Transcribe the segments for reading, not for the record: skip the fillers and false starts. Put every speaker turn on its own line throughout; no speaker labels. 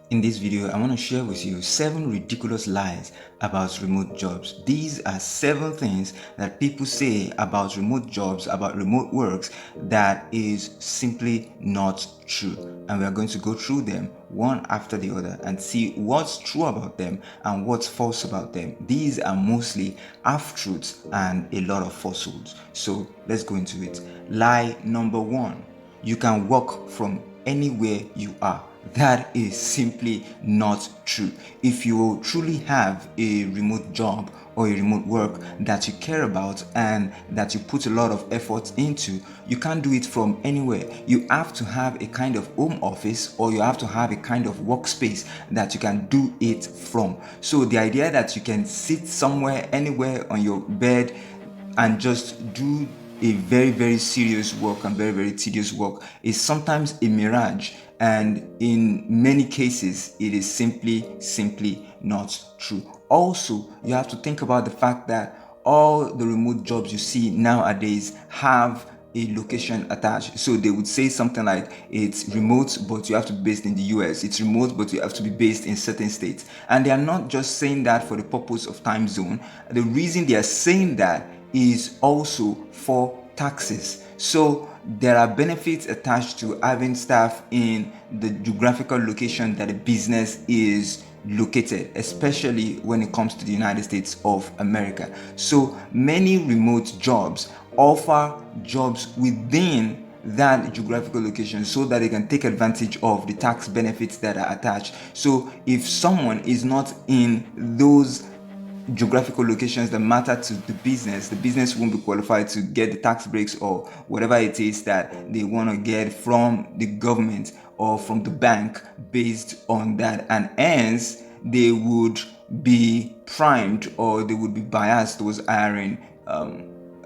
In this video, I want to share with you 7 ridiculous lies about remote jobs. These are 7 things that people say about remote jobs, about remote works, that is simply not true. And we are going to go through them one after the other and see what's true about them and what's false about them. These are mostly half-truths and a lot of falsehoods. So let's go into it. Lie number 1: you can work from anywhere you are. That is simply not true. If you truly have a remote job or a remote work that you care about and that you put a lot of effort into, you can't do it from anywhere. You have to have a kind of home office, or you have to have a kind of workspace that you can do it from. So the idea that you can sit somewhere, anywhere on your bed and just do a very serious work and very tedious work is sometimes a mirage, and in many cases it is simply not true. Also, you have to think about the fact that all the remote jobs you see nowadays have a location attached. So they would say something like, it's remote but you have to be based in the US, it's remote but you have to be based in certain states. And they are not just saying that for the purpose of time zone. The reason they are saying that is also for taxes. So there are benefits attached to having staff in the geographical location that a business is located, especially when it comes to the United States of America. So many remote jobs offer jobs within that geographical location so that they can take advantage of the tax benefits that are attached. So if someone is not in those geographical locations that matter to the business won't be qualified to get the tax breaks or whatever it is that they want to get from the government or from the bank based on that, and hence they would be primed, or they would be biased towards hiring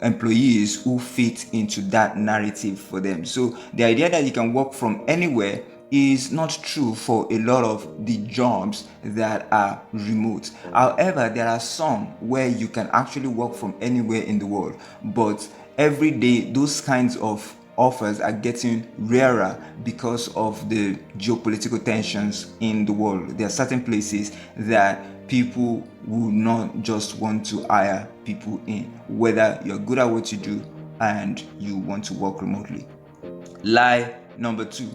employees who fit into that narrative for them. So the idea that you can work from anywhere is not true for a lot of the jobs that are remote. However, there are some where you can actually work from anywhere in the world, but every day those kinds of offers are getting rarer because of the geopolitical tensions in the world. There are certain places that people will not just want to hire people in, whether you're good at what you do and you want to work remotely. Lie number 2: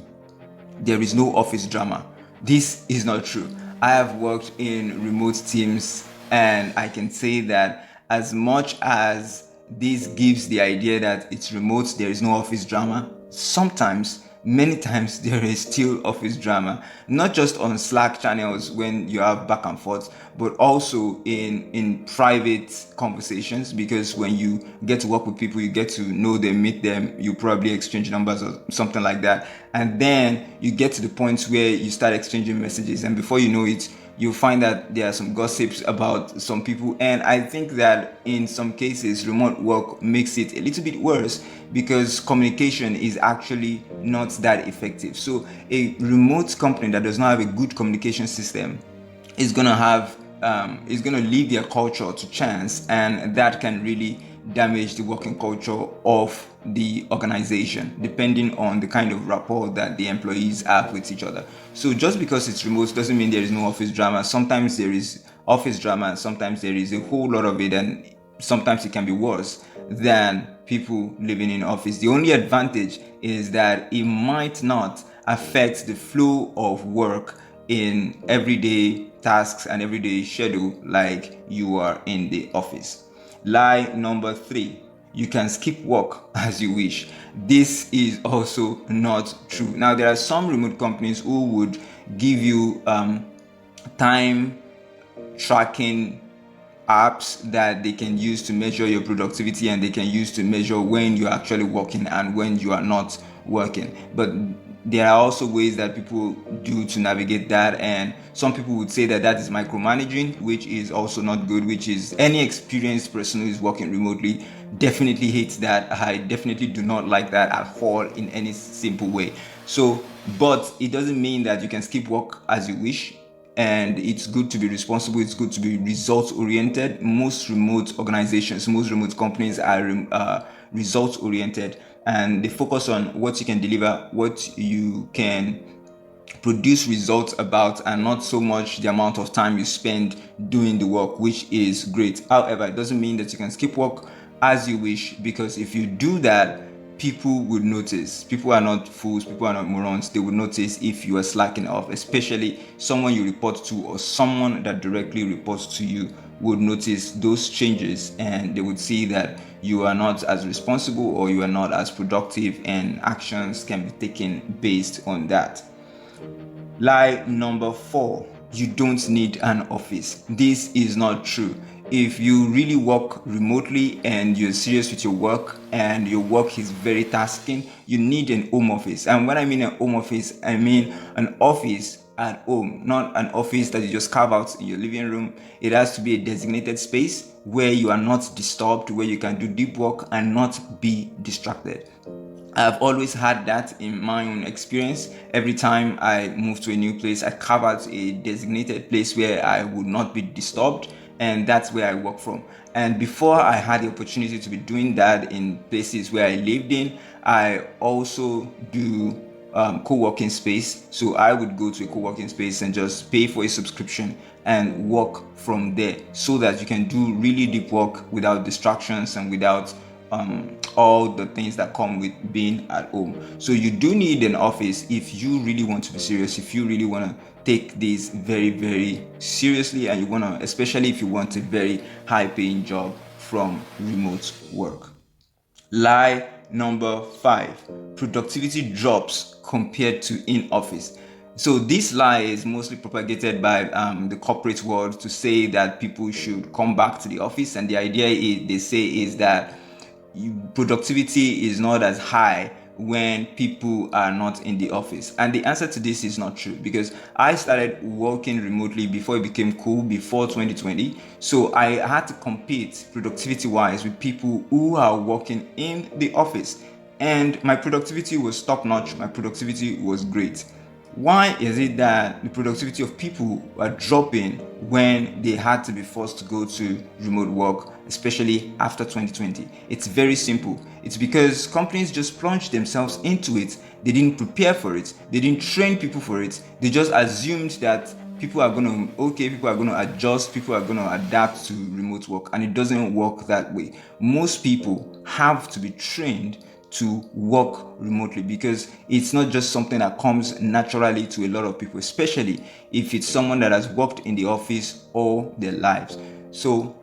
there is no office drama. This is not true. I have worked in remote teams, and I can say that as much as this gives the idea that it's remote, there is no office drama, sometimes, many times, there is still office drama, not just on Slack channels when you have back and forth, but also in private conversations, because when you get to work with people, you get to know them, meet them, you probably exchange numbers or something like that, and then you get to the point where you start exchanging messages, and before you know it, you'll find that there are some gossips about some people. And I think that in some cases remote work makes it a little bit worse, because communication is actually not that effective. So a remote company that does not have a good communication system is going to have is going to leave their culture to chance, and that can really damage the working culture of the organization, depending on the kind of rapport that the employees have with each other. So just because it's remote doesn't mean there is no office drama. Sometimes there is office drama, and sometimes there is a whole lot of it, and sometimes it can be worse than people living in office. The only advantage is that it might not affect the flow of work in everyday tasks and everyday schedule like you are in the office. Lie number 3: you can skip work as you wish. This is also not true. Now, there are some remote companies who would give you time tracking apps that they can use to measure your productivity, and they can use to measure when you're actually working and when you are not working. But there are also ways that people do to navigate that, and some people would say that that is micromanaging, which is also not good, which is any experienced person who is working remotely definitely hates that. I definitely do not like that at all in any simple way. So, but it doesn't mean that you can skip work as you wish. And it's good to be responsible, it's good to be results oriented. Most remote organizations, most remote companies are results oriented, and they focus on what you can deliver, what you can produce results about, and not so much the amount of time you spend doing the work, which is great. However, it doesn't mean that you can skip work as you wish, because if you do that, people would notice. People are not fools, people are not morons. They would notice if you are slacking off, especially someone you report to or someone that directly reports to you would notice those changes, and they would see that you are not as responsible or you are not as productive, and actions can be taken based on that. Lie number 4, you don't need an office. This is not true. If you really work remotely and you're serious with your work and your work is very tasking, you need an home office. And when I mean a home office, I mean an office at home, not an office that you just carve out in your living room. It has to be a designated space where you are not disturbed, where you can do deep work and not be distracted. I've always had that in my own experience. Every time I move to a new place, I carve out a designated place where I would not be disturbed, and that's where I work from. And before I had the opportunity to be doing that in places where I lived in, I also do co-working space. So I would go to a co-working space and just pay for a subscription and work from there, so that you can do really deep work without distractions and without all the things that come with being at home. So you do need an office if you really want to be serious, if you really want to take this very, very seriously, and you want to, especially if you want a very high paying job from remote work. Lie number 5, productivity drops compared to in office. So this lie is mostly propagated by the corporate world to say that people should come back to the office, and the idea is, they say, is that productivity is not as high when people are not in the office. And the answer to this is not true, because I started working remotely before it became cool, before 2020. So I had to compete productivity wise with people who are working in the office, and my productivity was top notch, my productivity was great. Why is it that the productivity of people are dropping when they had to be forced to go to remote work, especially after 2020? It's very simple. It's because companies just plunged themselves into it. They didn't prepare for it. They didn't train people for it. They just assumed that people are going to adjust, people are going to adapt to remote work, and it doesn't work that way. Most people have to be trained to work remotely, because it's not just something that comes naturally to a lot of people, especially if it's someone that has worked in the office all their lives. So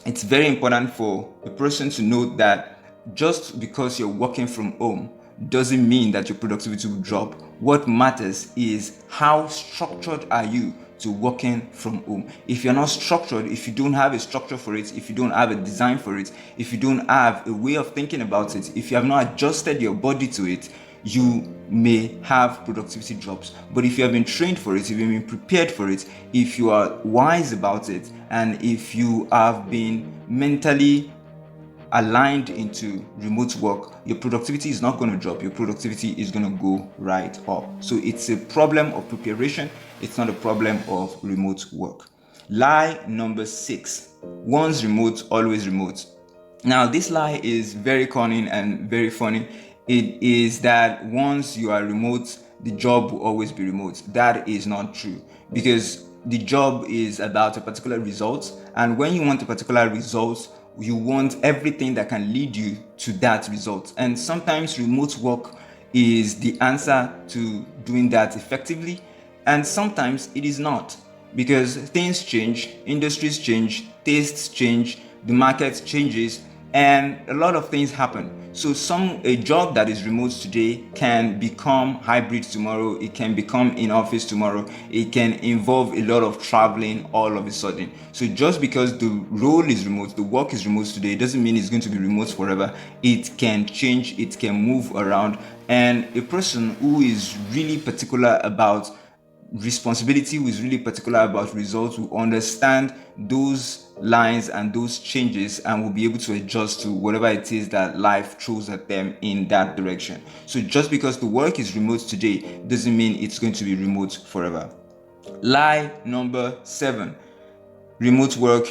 it's very important for a person to know that just because you're working from home doesn't mean that your productivity will drop. What matters is how structured are you to working from home. If you're not structured, if you don't have a structure for it, if you don't have a design for it, if you don't have a way of thinking about it, if you have not adjusted your body to it, you may have productivity drops. But if you have been trained for it, if you've been prepared for it, if you are wise about it, and if you have been mentally aligned into remote work, your productivity is not going to drop. Your productivity is going to go right up. So it's a problem of preparation. It's not a problem of remote work. Lie number 6, once remote, always remote. Now, this lie is very cunning and very funny. It is that once you are remote, the job will always be remote. That is not true, because the job is about a particular result, and when you want a particular result, you want everything that can lead you to that result. And sometimes remote work is the answer to doing that effectively, and sometimes it is not, because things change, industries change, tastes change, the market changes, and a lot of things happen. So a job that is remote today can become hybrid tomorrow, it can become in office tomorrow, it can involve a lot of traveling all of a sudden. So just because the role is remote, the work is remote today, it doesn't mean it's going to be remote forever. It can change, it can move around, and a person who is really particular about responsibility, who is really particular about results, will understand those lines and those changes, and will be able to adjust to whatever it is that life throws at them in that direction. So just because the work is remote today doesn't mean it's going to be remote forever. Lie number 7, remote work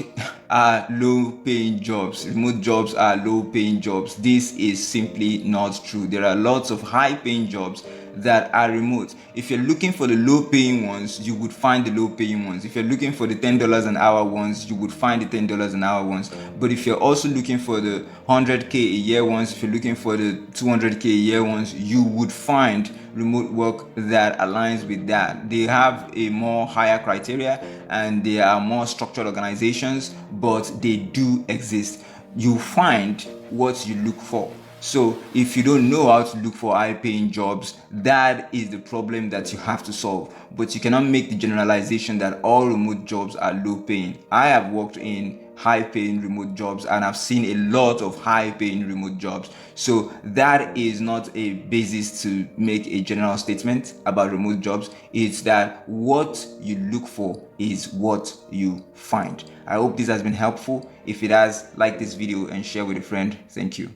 are low paying jobs. Remote jobs are low paying jobs. This is simply not true. There are lots of high paying jobs that are remote. If you're looking for the low paying ones, you would find the low paying ones. If you're looking for the $10 an hour ones, you would find the $10 an hour ones. But if you're also looking for the 100K a year ones, if you're looking for the 200K a year ones, you would find remote work that aligns with that. They have a more higher criteria and they are more structured organizations, but they do exist. You find what you look for. So if you don't know how to look for high-paying jobs, that is the problem that you have to solve. But you cannot make the generalization that all remote jobs are low-paying. I have worked in high-paying remote jobs and I've seen a lot of high-paying remote jobs. So that is not a basis to make a general statement about remote jobs. It's that what you look for is what you find. I hope this has been helpful. If it has, like this video and share with a friend. Thank you.